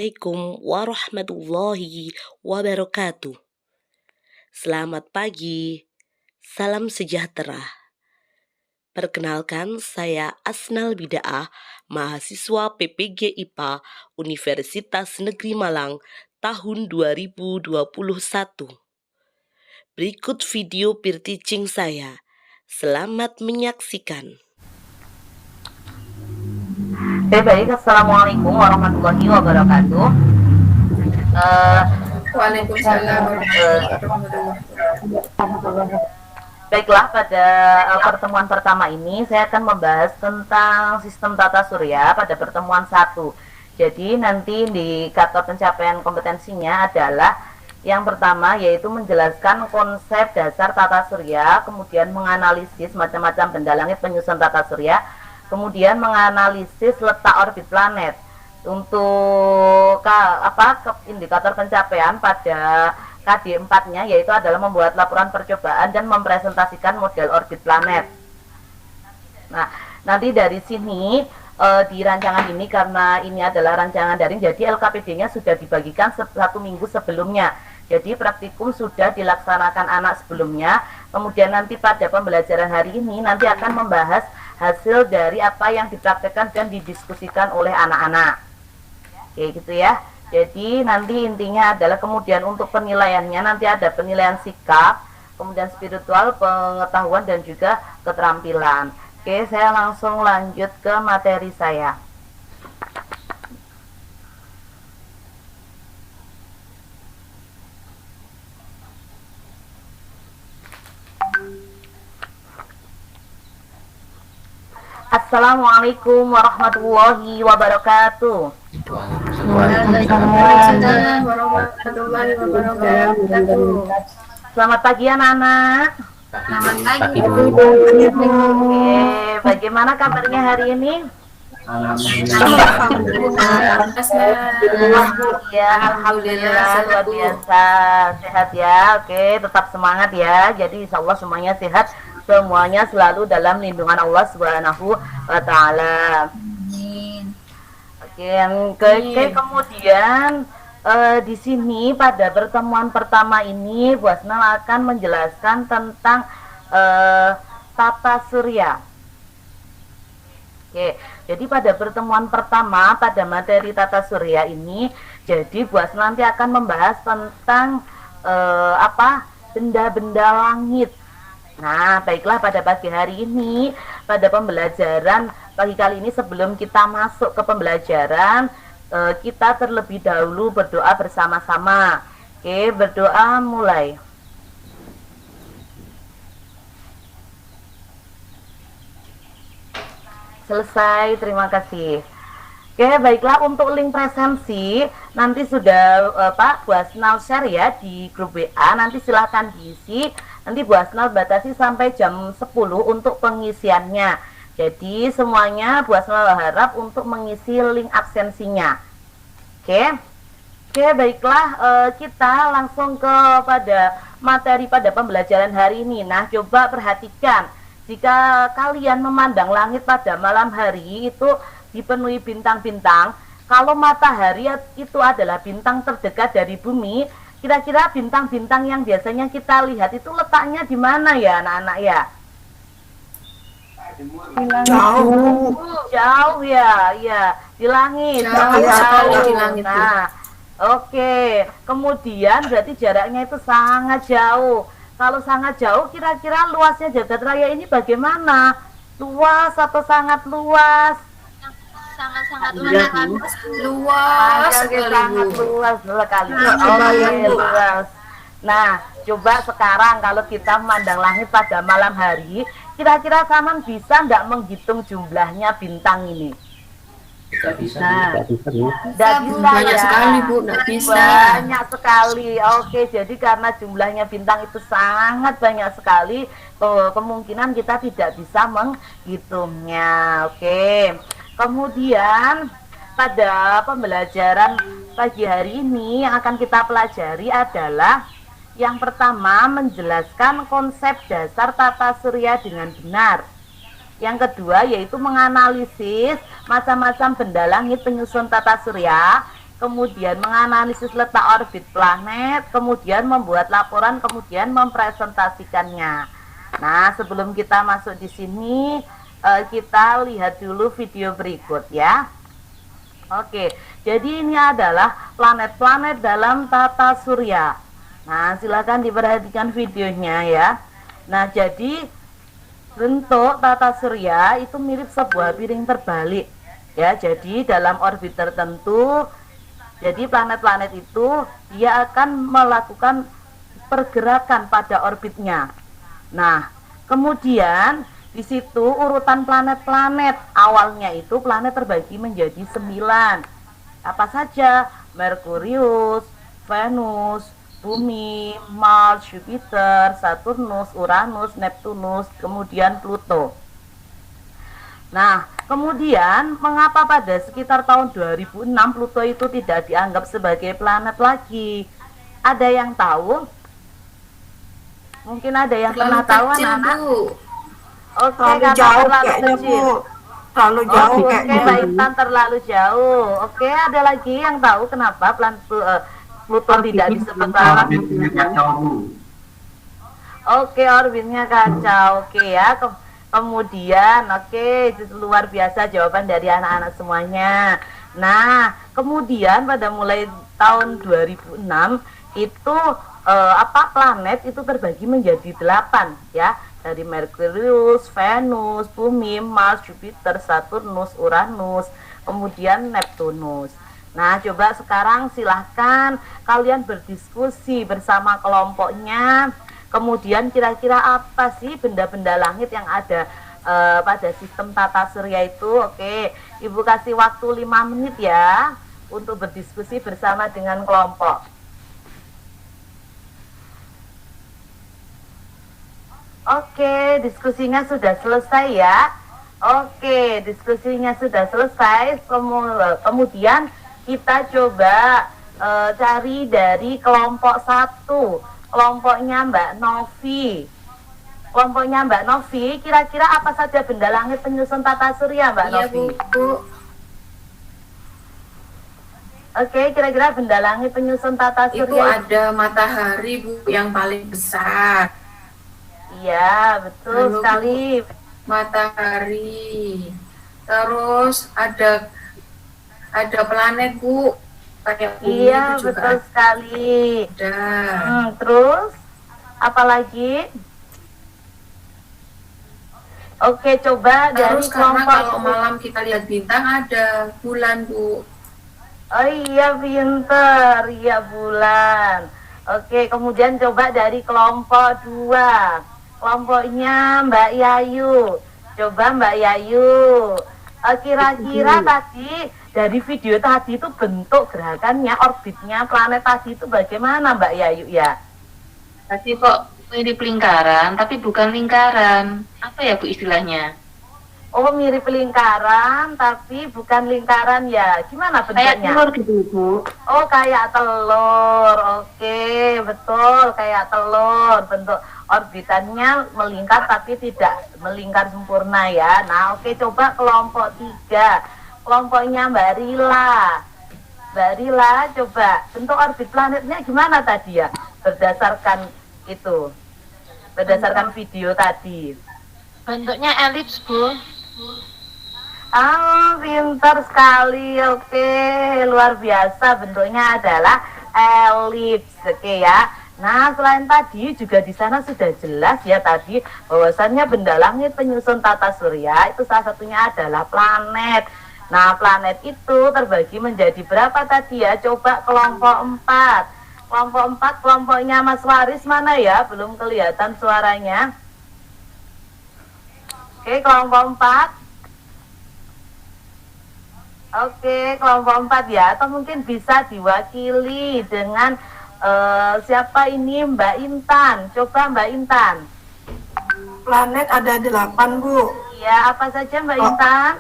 Assalamualaikum warahmatullahi wabarakatuh. Selamat pagi, salam sejahtera. Perkenalkan, saya Asnal Bidaah, mahasiswa PPG IPA Universitas Negeri Malang tahun 2021. Berikut video peer teaching saya. Selamat menyaksikan. Baik, Assalamualaikum warahmatullahi wabarakatuh. Waalaikumsalam warahmatullahi wabarakatuh. Baiklah, pada pertemuan pertama ini saya akan membahas tentang sistem tata surya pada pertemuan 1. Jadi nanti indikator pencapaian kompetensinya adalah yang pertama yaitu menjelaskan konsep dasar tata surya, kemudian menganalisis macam-macam benda langit penyusun tata surya, kemudian menganalisis letak orbit planet. Untuk indikator pencapaian pada KD 4-nya yaitu adalah membuat laporan percobaan dan mempresentasikan model orbit planet. Nah, nanti dari sini di rancangan ini, karena ini adalah rancangan daring, jadi LKPD-nya sudah dibagikan 1 minggu sebelumnya. Jadi praktikum sudah dilaksanakan anak sebelumnya. Kemudian nanti pada pembelajaran hari ini nanti akan membahas hasil dari apa yang dipraktekkan dan didiskusikan oleh anak-anak. Oke, gitu ya. Jadi nanti intinya adalah kemudian untuk penilaiannya nanti ada penilaian sikap, kemudian spiritual, pengetahuan, dan juga keterampilan. Oke, saya langsung lanjut ke materi saya. Assalamualaikum warahmatullahi wabarakatuh. Waalaikumsalam warahmatullahi wabarakatuh. Selamat pagi anak-anak. Selamat pagi. Oke, bagaimana kabarnya hari ini? Ya, alhamdulillah luar biasa sehat ya. Oke, tetap semangat ya. Jadi insya Allah semuanya sehat, semuanya selalu dalam lindungan Allah Subhanahu wa Ta'ala. Oke, kemudian di sini pada pertemuan pertama ini Bu Asnal akan menjelaskan tentang tata surya. Oke, jadi pada pertemuan pertama pada materi tata surya ini, jadi Bu Asnal nanti akan membahas tentang benda-benda langit. Nah, baiklah, pada pagi hari ini pada pembelajaran pagi kali ini, sebelum kita masuk ke pembelajaran, kita terlebih dahulu berdoa bersama-sama. Oke, berdoa mulai. Selesai, terima kasih. Oke, baiklah, untuk link presensi nanti sudah Bu Asnal share ya di grup WA, nanti silahkan diisi. Nanti Bu Asnal batasi sampai jam 10 untuk pengisiannya. Jadi semuanya Bu Asnal harap untuk mengisi link absensinya. Oke, baiklah, kita langsung kepada materi pada pembelajaran hari ini. Nah, coba perhatikan, jika kalian memandang langit pada malam hari itu dipenuhi bintang-bintang, kalau matahari itu adalah bintang terdekat dari bumi, kira-kira bintang-bintang yang biasanya kita lihat itu letaknya di mana ya anak-anak ya? Jauh ya, di langit. Jauh. Di langit. Nah, oke. Kemudian berarti jaraknya itu sangat jauh. Kalau sangat jauh, kira-kira luasnya jagat raya ini bagaimana? Luas atau sangat luas? Sangat luas sekali. Luas. Nah, coba sekarang kalau kita memandang langit pada malam hari, kira-kira Saman bisa nggak menghitung jumlahnya bintang ini? Tidak bisa. Banyak sekali, Bu, tidak bisa. Banyak sekali. Oke, jadi karena jumlahnya bintang itu sangat banyak sekali, kemungkinan kita tidak bisa menghitungnya. Oke. Kemudian pada pembelajaran pagi hari ini yang akan kita pelajari adalah yang pertama, menjelaskan konsep dasar tata surya dengan benar. Yang kedua yaitu menganalisis macam-macam benda langit penyusun tata surya. kemudian menganalisis letak orbit planet, kemudian membuat laporan, kemudian mempresentasikannya. Nah, sebelum kita masuk di sini, kita lihat dulu video berikut ya. Oke, jadi ini adalah planet-planet dalam tata surya. Nah, silakan diperhatikan videonya ya. Nah, jadi bentuk tata surya itu mirip sebuah piring terbalik. Ya, jadi dalam orbit tertentu, jadi planet-planet itu dia akan melakukan pergerakan pada orbitnya. Nah, kemudian di situ urutan planet-planet awalnya itu planet terbagi menjadi 9. Apa saja? Merkurius, Venus, Bumi, Mars, Jupiter, Saturnus, Uranus, Neptunus, kemudian Pluto. Nah, kemudian mengapa pada sekitar tahun 2006 Pluto itu tidak dianggap sebagai planet lagi? Ada yang tahu? Mungkin ada yang pernah tahu, anak-anak? Oke, terlalu jauh kayaknya Bu, terlalu jauh kayaknya. Mbak Intan terlalu jauh. Oke, ada lagi yang tahu kenapa Pluto tidak disebut planet? Orbitnya kacau Bu. Oke, orbitnya kacau. Oke ya. Kemudian, oke, luar biasa jawaban dari anak-anak semuanya. Nah, kemudian pada mulai tahun 2006 itu planet itu terbagi menjadi 8 ya. Dari Merkurius, Venus, Bumi, Mars, Jupiter, Saturnus, Uranus, kemudian Neptunus. Nah, coba sekarang silahkan kalian berdiskusi bersama kelompoknya. Kemudian kira-kira apa sih benda-benda langit yang ada pada sistem tata surya itu? Oke, Ibu kasih waktu 5 menit ya untuk berdiskusi bersama dengan kelompok. Oke, diskusinya sudah selesai ya. Oke, diskusinya sudah selesai. Kemudian kita coba cari dari kelompok 1, kelompoknya Mbak Novi. Kelompoknya Mbak Novi, kira-kira apa saja benda langit penyusun tata surya Mbak Novi? Iya Bu. Oke, kira-kira benda langit penyusun tata surya Itu ada matahari Bu yang paling besar. Iya, betul Lalu, sekali. Matahari. Terus ada planet Bu. Kayak bumi Iya, itu juga betul sekali. ada. Terus apalagi? Oke, coba dari Terus karena kelompok. kalau malam kita lihat bintang ada bulan Bu. Oh iya, pinter. Iya, bulan. Oke, kemudian coba dari kelompok 2. Kelompoknya Mbak Yayu. Coba Mbak Yayu. Kira-kira tadi dari video tadi itu bentuk gerakannya, orbitnya planet tadi itu bagaimana Mbak Yayu ya? Tadi kok mirip lingkaran, tapi bukan lingkaran. Apa ya Bu istilahnya? Oh, mirip lingkaran, tapi bukan lingkaran ya. Gimana Kayak bentuknya? telur gitu Bu. Oh, kayak telur. Oke, betul, kayak telur. Bentuk orbitannya melingkar tapi tidak melingkar sempurna ya. Nah, oke, coba kelompok 3. Kelompoknya Mbak Rila. Mbak Rila, coba bentuk orbit planetnya gimana tadi ya? Berdasarkan itu. Berdasarkan video tadi. Bentuknya elips Bu. Ah, pintar sekali. Oke, luar biasa. Bentuknya adalah elips. Oke ya. Nah, selain tadi juga di sana sudah jelas ya tadi bahwasannya benda langit penyusun tata surya itu salah satunya adalah planet. Nah, planet itu terbagi menjadi berapa tadi ya? Coba kelompok 4. Kelompok 4, kelompoknya Mas Waris mana ya? Belum kelihatan suaranya. Oke, kelompok 4. Oke, kelompok 4 ya. Atau mungkin bisa diwakili dengan siapa ini? Mbak Intan. Coba Mbak Intan. Planet ada 8 Bu. Iya, apa saja Mbak Intan?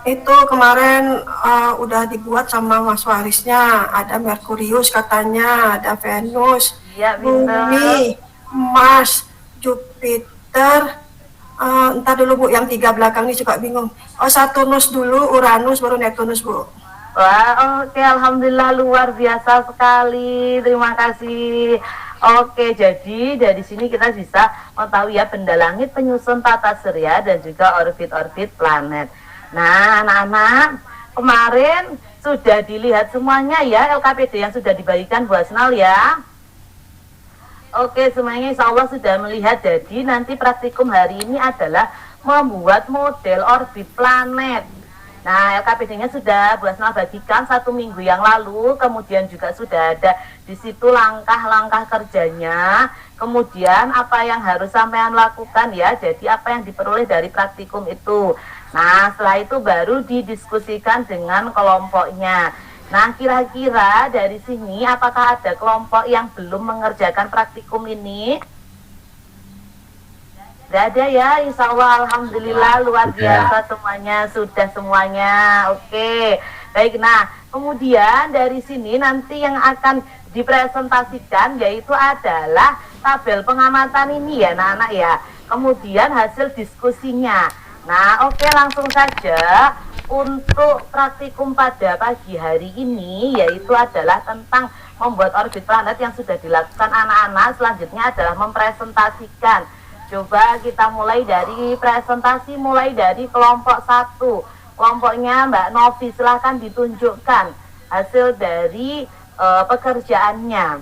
Itu kemarin udah dibuat sama Mas Warisnya. Ada Merkurius katanya, ada Venus, Iya, pintar. Bumi, Mars, Jupiter. Entar dulu Bu, yang 3 belakang ini juga bingung. Oh, Saturnus dulu, Uranus, baru Neptunus Bu. Wah, oke, alhamdulillah luar biasa sekali. Terima kasih. Oke, jadi dari sini kita bisa mengetahui ya benda langit penyusun tata surya dan juga orbit-orbit planet. Nah, anak-anak, kemarin sudah dilihat semuanya ya LKPD yang sudah dibagikan Bu Asnal ya. Oke, semuanya insya Allah sudah melihat. Jadi nanti praktikum hari ini adalah membuat model orbit planet. Nah, LKPD-nya sudah Bu Asnal bagikan 1 minggu yang lalu, kemudian juga sudah ada di situ langkah-langkah kerjanya, kemudian apa yang harus sampean lakukan ya, jadi apa yang diperoleh dari praktikum itu. Nah, setelah itu baru didiskusikan dengan kelompoknya. Nah, kira-kira dari sini apakah ada kelompok yang belum mengerjakan praktikum ini? Tidak ada ya, insya Allah alhamdulillah luar biasa semuanya, sudah semuanya. Oke, baik. Nah, kemudian dari sini nanti yang akan dipresentasikan yaitu adalah tabel pengamatan ini ya anak-anak ya. Kemudian hasil diskusinya. Nah, oke, langsung saja untuk praktikum pada pagi hari ini yaitu adalah tentang membuat orbit planet yang sudah dilakukan anak-anak. Selanjutnya adalah mempresentasikan. Coba kita mulai dari presentasi, mulai dari kelompok 1. Kelompoknya Mbak Novi, silahkan ditunjukkan hasil dari pekerjaannya.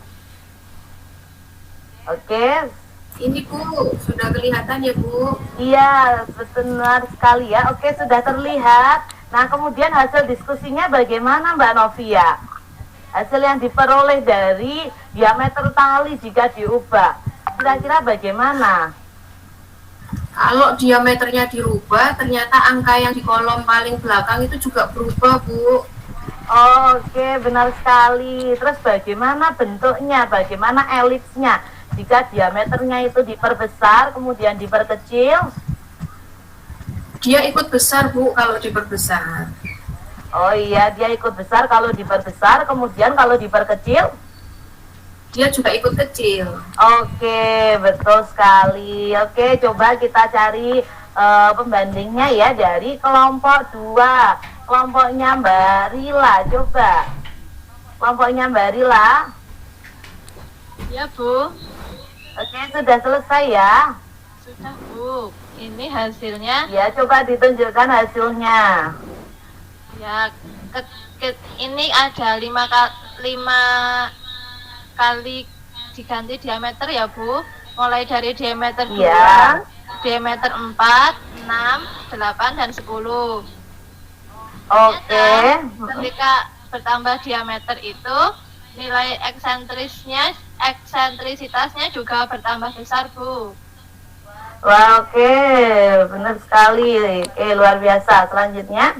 Oke. Ini Bu, sudah kelihatan ya Bu? Iya, benar sekali ya. Oke, sudah terlihat. Nah, kemudian hasil diskusinya bagaimana Mbak Novia? Hasil yang diperoleh dari diameter tali jika diubah. Kira-kira bagaimana? Kalau diameternya dirubah, ternyata angka yang di kolom paling belakang itu juga berubah Bu. Oke, benar sekali. Terus bagaimana bentuknya? Bagaimana elipsnya? Jika diameternya itu diperbesar, kemudian diperkecil? Dia ikut besar Bu kalau diperbesar. Oh iya, dia ikut besar kalau diperbesar, kemudian kalau diperkecil? Dia juga ikut kecil. Oke, betul sekali. Oke, coba kita cari pembandingnya ya dari kelompok 2. Kelompoknya Mbak Rila, coba. Kelompoknya Mbak Rila. Ya Bu, Oke, sudah selesai ya? sudah Bu. Ini hasilnya Ya, coba ditunjukkan hasilnya. ya ini ada 5 kali diganti diameter ya Bu. Mulai dari diameter 2, Iya. diameter 4, 6, 8 dan 10. Oke. Ketika bertambah diameter itu nilai eksentrisitasnya juga bertambah besar Bu. Wah, oke, benar sekali. Oke, luar biasa. Selanjutnya,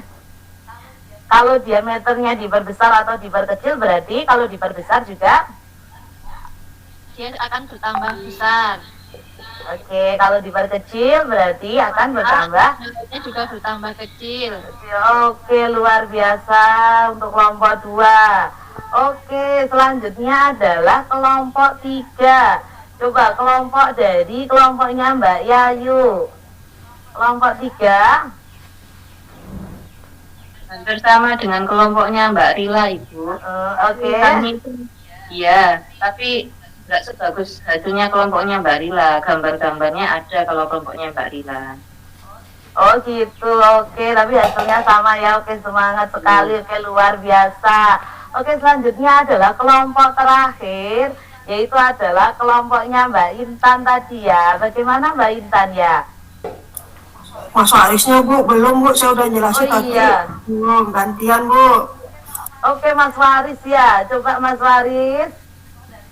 kalau diameternya diperbesar atau diperkecil, berarti kalau diperbesar juga. Dia akan bertambah besar. Oke, kalau diperkecil berarti akan bertambah. Nilainya juga bertambah kecil. Oke, luar biasa untuk kelompok 2. Oke, selanjutnya adalah kelompok 3. Coba kelompok dari kelompoknya Mbak Yayu. Kelompok 3. Hampir sama dengan kelompoknya Mbak Rila, Ibu. Oke. Kami itu, iya, tapi nggak sebagus hasilnya kelompoknya Mbak Rila. Gambar-gambarnya ada kalau kelompoknya Mbak Rila. Oh gitu, oke, tapi hasilnya sama ya. Oke, semangat sekali. Oke, luar biasa. Oke, selanjutnya adalah kelompok terakhir, yaitu adalah kelompoknya Mbak Intan tadi ya. Bagaimana Mbak Intan ya? Mas Warisnya Bu, belum Bu, saya udah jelasin Oh, tadi. iya. Belum, gantian Bu. Oke, Mas Waris ya. Coba Mas Waris.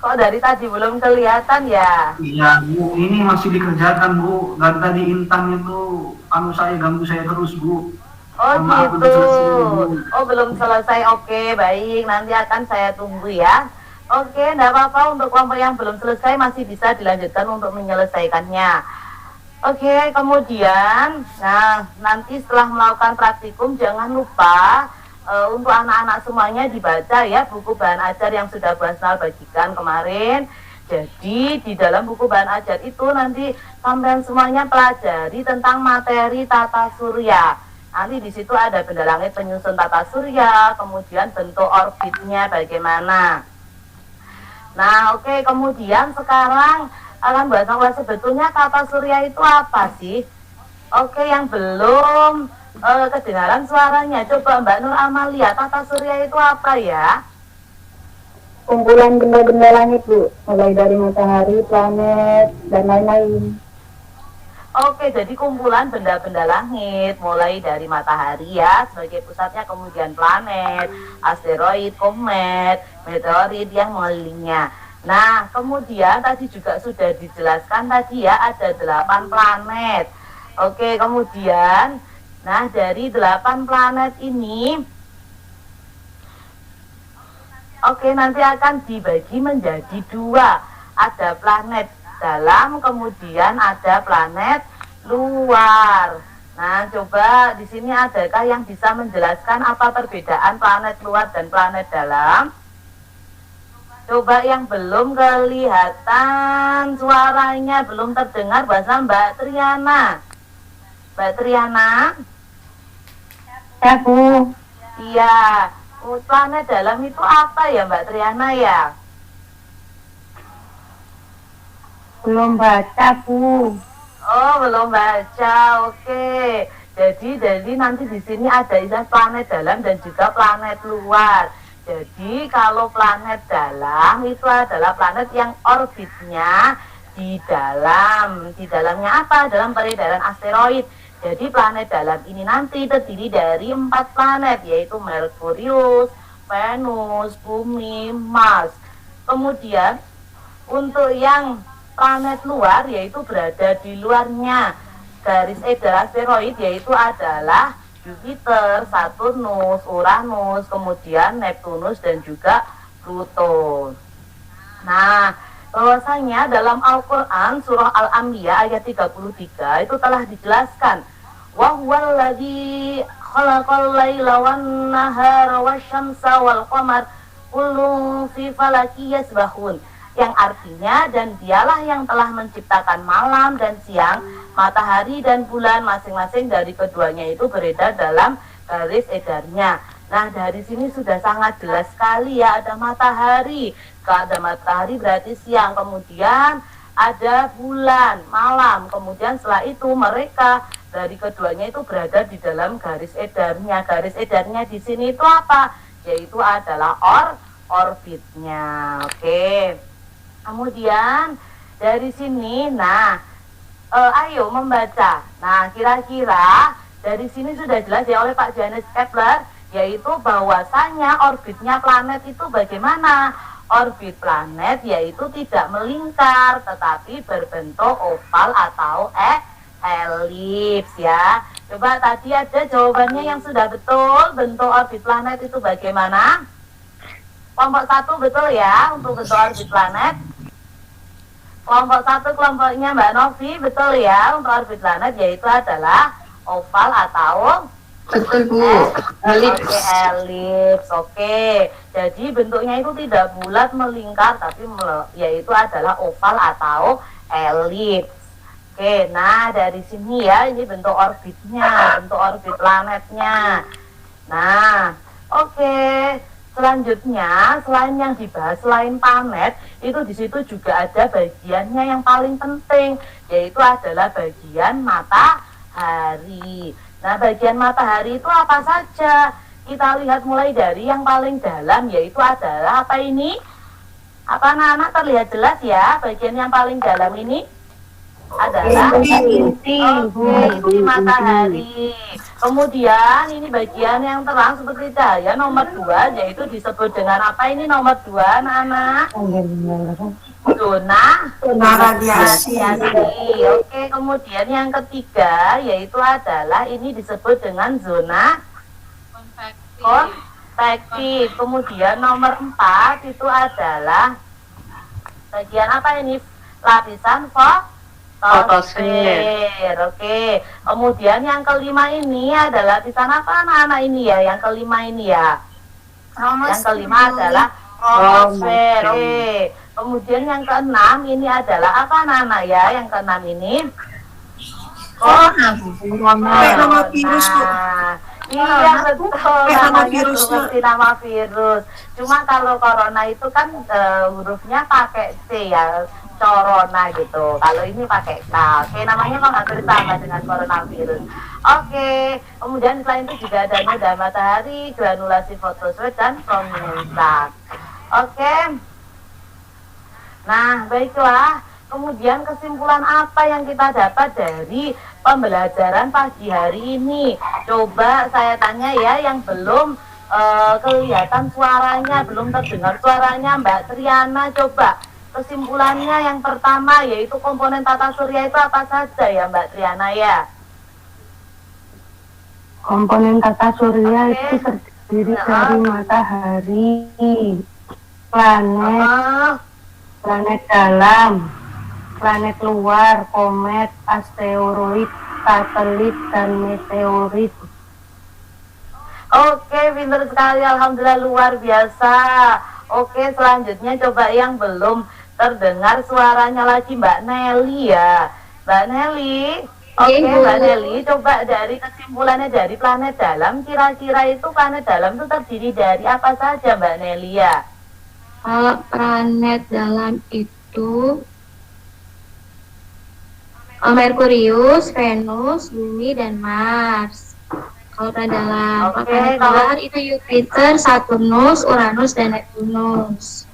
Kok dari tadi belum kelihatan ya? Iya Bu, ini masih dikerjakan Bu. Dan tadi Intan itu ganggu saya terus Bu. Oh Maaf, gitu. belum selesai, Bu. Oh belum selesai. Oke, baik. Nanti akan saya tunggu ya. Oke, enggak apa-apa, untuk kelompok yang belum selesai masih bisa dilanjutkan untuk menyelesaikannya. Oke, kemudian, nah nanti setelah melakukan praktikum jangan lupa untuk anak-anak semuanya dibaca ya buku bahan ajar yang sudah Bu Asnal bagikan kemarin. Jadi di dalam buku bahan ajar itu nanti sampean semuanya pelajari tentang materi tata surya. Nanti di situ ada benda langit penyusun tata surya, kemudian bentuk orbitnya bagaimana. Nah, oke, kemudian sekarang akan bahas sebetulnya tata surya itu apa sih? Oke, yang belum kedengaran suaranya, coba Mbak Nur Amalia, tata surya itu apa ya? Kumpulan benda-benda langit, Bu, mulai dari matahari, planet, dan lain-lain. Oke, jadi kumpulan benda-benda langit, mulai dari matahari ya, sebagai pusatnya, kemudian planet, asteroid, komet, meteorit yang mengelilingnya. Nah, kemudian tadi juga sudah dijelaskan tadi ya, ada 8 planet. Oke, kemudian, nah dari 8 planet ini, oke, nanti akan dibagi menjadi 2. Ada planet dalam, kemudian ada planet luar. Nah, coba di sini adakah yang bisa menjelaskan apa perbedaan planet luar dan planet dalam? Coba yang belum kelihatan suaranya, belum terdengar bahasa Mbak Triana. Mbak Triana? Ya, Bu. Iya. Planet dalam itu apa ya Mbak Triana ya? Belum baca, Bu. Oh, belum baca. Oke. Jadi nanti di sini ada istilah planet dalam dan juga planet luar. Jadi kalau planet dalam itu adalah planet yang orbitnya di dalam. Di dalamnya apa? Dalam peredaran asteroid. Jadi planet dalam ini nanti terdiri dari 4 planet, yaitu Merkurius, Venus, Bumi, Mars. Kemudian untuk yang planet luar yaitu berada di luarnya garis edar asteroid, yaitu adalah Jupiter, Saturnus, Uranus, kemudian Neptunus dan juga Pluto. Nah, bahwasanya dalam Al-Quran surah Al-Anbiya ayat 33 itu telah dijelaskan, wa huwal ladzi khalaqal laila wan nahara wasyamsa wal qamar kullun fi falaki yasbahun, yang artinya dan dialah yang telah menciptakan malam dan siang, matahari dan bulan, masing-masing dari keduanya itu beredar dalam garis edarnya. Nah, dari sini sudah sangat jelas sekali ya, ada matahari. Kalau ada matahari berarti siang, kemudian ada bulan, malam. Kemudian setelah itu mereka dari keduanya itu berada di dalam garis edarnya. Garis edarnya di sini itu apa? Yaitu adalah orbitnya. Oke. Kemudian dari sini, nah, ayo membaca. Nah, kira-kira dari sini sudah jelas ya oleh Pak Johannes Kepler, yaitu bahwasanya orbitnya planet itu bagaimana? Orbit planet yaitu tidak melingkar, tetapi berbentuk oval atau elips ya. Coba tadi ada jawabannya yang sudah betul, bentuk orbit planet itu bagaimana? Kelompok 1 betul ya untuk bentuk orbit planet. Kelompok 1 kelompoknya Mbak Novi betul ya untuk orbit planet yaitu adalah oval atau Betul, Bu. elips. Elips. Oke. Jadi bentuknya itu tidak bulat melingkar tapi yaitu adalah oval atau elips. Oke, nah dari sini ya ini bentuk orbitnya, bentuk orbit planetnya. Nah, oke. Selanjutnya, selain yang dibahas selain planet, itu di situ juga ada bagiannya yang paling penting, yaitu adalah bagian matahari. Nah, bagian matahari itu apa saja? Kita lihat mulai dari yang paling dalam, yaitu adalah apa ini? Apa anak-anak terlihat jelas ya? Bagian yang paling dalam ini adalah inti matahari. Kemudian ini bagian yang terang seperti cahaya nomor 2, yaitu disebut dengan apa ini nomor 2 anak-anak? Zona radiasi. Oke, kemudian yang ketiga yaitu adalah ini disebut dengan zona konvektif. Kemudian nomor 4 itu adalah bagian apa ini? Lapisan fotosfer. Oke. Kemudian yang kelima ini adalah lapisan apa anak-anak ini ya? Yang kelima ini ya. Yang kelima adalah kromosfer. Oke. Kemudian yang keenam ini adalah apa anak-anak ya? Yang keenam ini Corona, Bu. Kayak nama virus, Bu. Iya betul, Kayak nama namanya virus, seperti nama virus. Cuma kalau corona itu kan hurufnya pakai C ya, corona gitu. Kalau ini pakai K. Oke, namanya memang hampir sama dengan coronavirus. Oke, kemudian selain itu juga ada noda matahari, granulasi fotosfer, dan prominensa. Oke. Nah, baiklah. Kemudian kesimpulan apa yang kita dapat dari pembelajaran pagi hari ini? Coba saya tanya ya, yang belum kelihatan suaranya, belum terdengar suaranya, Mbak Triana, coba kesimpulannya yang pertama yaitu komponen tata surya itu apa saja ya Mbak Triana ya? Komponen tata surya Oke. itu terdiri Nah. dari matahari, planet, planet dalam, planet luar, komet, asteroid, satelit, dan meteorit. Oke, pinter sekali, alhamdulillah luar biasa. Oke, selanjutnya coba yang belum terdengar suaranya lagi Mbak Nelly ya. Mbak Nelly, oke Bu. Mbak Nelly, coba dari kesimpulannya dari planet dalam, kira-kira itu planet dalam itu terdiri dari apa saja Mbak Nelly ya? Kalau planet dalam itu Merkurius, Venus, Bumi, dan Mars. Kalau planet dalam, Oke, kalau planet kalau- luar itu Jupiter, Saturnus, Uranus, dan Neptunus.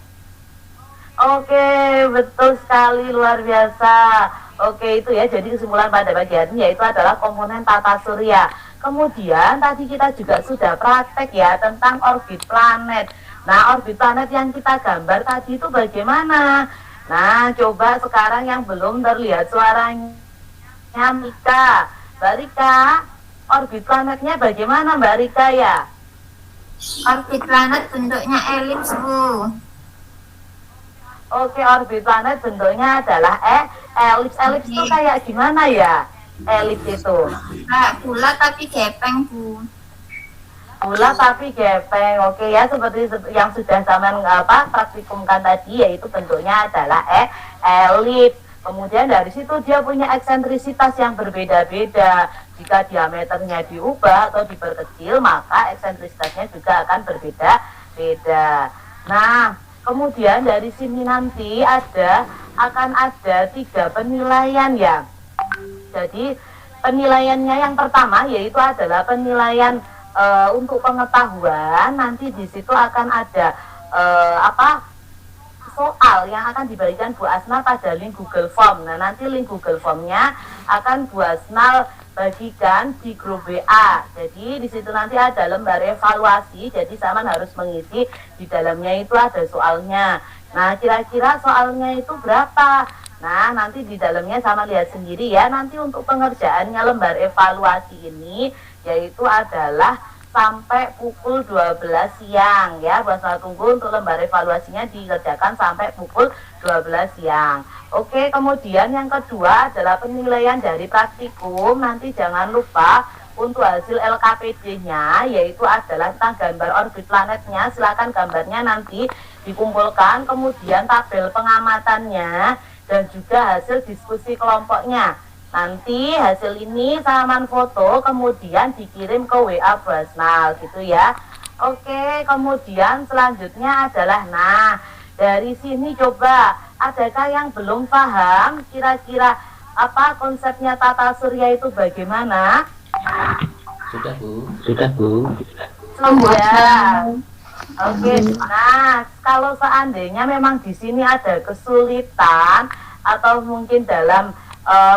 Oke, betul sekali, luar biasa. Oke, itu ya, jadi kesimpulan pada pagi hari ini yaitu adalah komponen tata surya. Kemudian tadi kita juga sudah praktek ya tentang orbit planet. Nah, orbit planet yang kita gambar tadi itu bagaimana? Nah, coba sekarang yang belum terlihat suaranya Mika. Mbak Rika, orbit planetnya bagaimana Mbak Rika ya? Orbit planet bentuknya elips, Bu. Oke, orbit planet bentuknya adalah elips. Elips itu kayak gimana ya? Elips itu Kayak bulat tapi gepeng, Bu. bulat tapi gepeng. Oke ya, seperti yang sudah zaman praktikumkan tadi, yaitu bentuknya adalah elips. Kemudian dari situ dia punya eksentrisitas yang berbeda-beda. Jika diameternya diubah atau diperkecil, maka eksentrisitasnya juga akan berbeda-beda. Nah, kemudian dari sini nanti akan ada 3 penilaian ya. Jadi penilaiannya yang pertama yaitu adalah penilaian untuk pengetahuan. Nanti di situ akan ada soal yang akan diberikan Bu Asna pada link Google Form. Nah, nanti link Google Formnya akan Bu Asna bagikan di grup WA. Jadi di situ nanti ada lembar evaluasi. Jadi Saman harus mengisi, di dalamnya itu ada soalnya. Nah, kira-kira soalnya itu berapa? Nah, nanti di dalamnya sama lihat sendiri ya. Nanti untuk pengerjaannya lembar evaluasi ini yaitu adalah sampai pukul 12 siang ya. Bahasa tunggu untuk lembar evaluasinya dikerjakan sampai pukul 12 siang. Oke, kemudian yang kedua adalah penilaian dari praktikum. Nanti jangan lupa untuk hasil LKPD-nya yaitu adalah tentang gambar orbit planetnya. Silakan gambarnya nanti dikumpulkan, kemudian tabel pengamatannya, dan juga hasil diskusi kelompoknya. Nanti hasil ini Saman foto kemudian dikirim ke WA Basnal gitu ya. Oke, kemudian selanjutnya adalah dari sini coba adakah yang belum paham kira-kira apa konsepnya tata surya itu bagaimana? Sudah Bu. Sudah. Oke, nah kalau seandainya memang di sini ada kesulitan atau mungkin dalam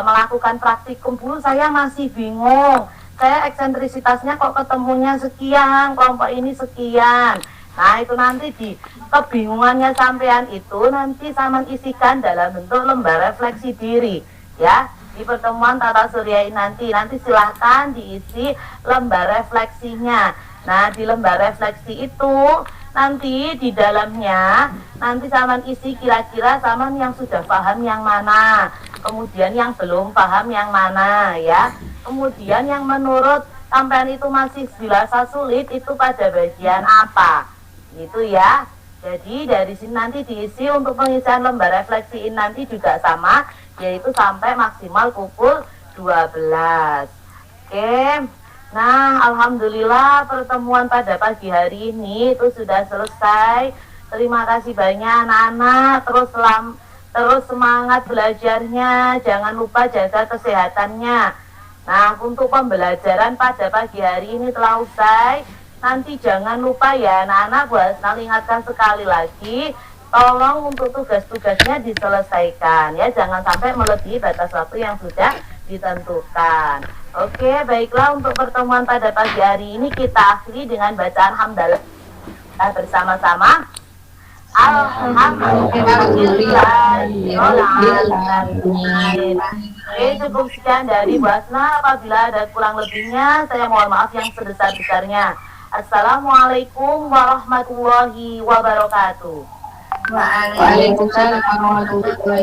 melakukan praktikum dulu saya masih bingung, saya eksentrisitasnya kok ketemunya sekian, kelompok ini sekian. Nah itu nanti di kebingungannya sampean itu nanti Saman isikan dalam bentuk lembar refleksi diri ya. Di pertemuan tata surya nanti silahkan diisi lembar refleksinya. Nah di lembar refleksi itu nanti di dalamnya nanti Saman isi kira-kira Saman yang sudah paham yang mana, kemudian yang belum paham yang mana ya, kemudian yang menurut sampean itu masih dirasa sulit itu pada bagian apa gitu ya. Jadi dari sini nanti diisi untuk pengisian lembar refleksi ini nanti juga sama, yaitu sampai maksimal pukul 12. Oke. Nah, alhamdulillah pertemuan pada pagi hari ini itu sudah selesai. Terima kasih banyak anak-anak. Terus semangat belajarnya. Jangan lupa jaga kesehatannya. Nah, untuk pembelajaran pada pagi hari ini telah usai. Nanti jangan lupa ya anak-anak, Bu Hasnal ingatkan sekali lagi, tolong untuk tugas-tugasnya diselesaikan ya, jangan sampai melebihi batas waktu yang sudah ditentukan. Oke, baiklah, untuk pertemuan pada pagi hari ini kita akhiri dengan bacaan hamdalah bersama-sama. Alhamdulillahirrahmanirrahim. Oke, cukup sekian dari Bu Hasnal. Apabila ada kurang lebihnya, saya mohon maaf yang sebesar-besarnya. Assalamualaikum warahmatullahi wabarakatuh. Waalaikumsalam warahmatullahi wabarakatuh.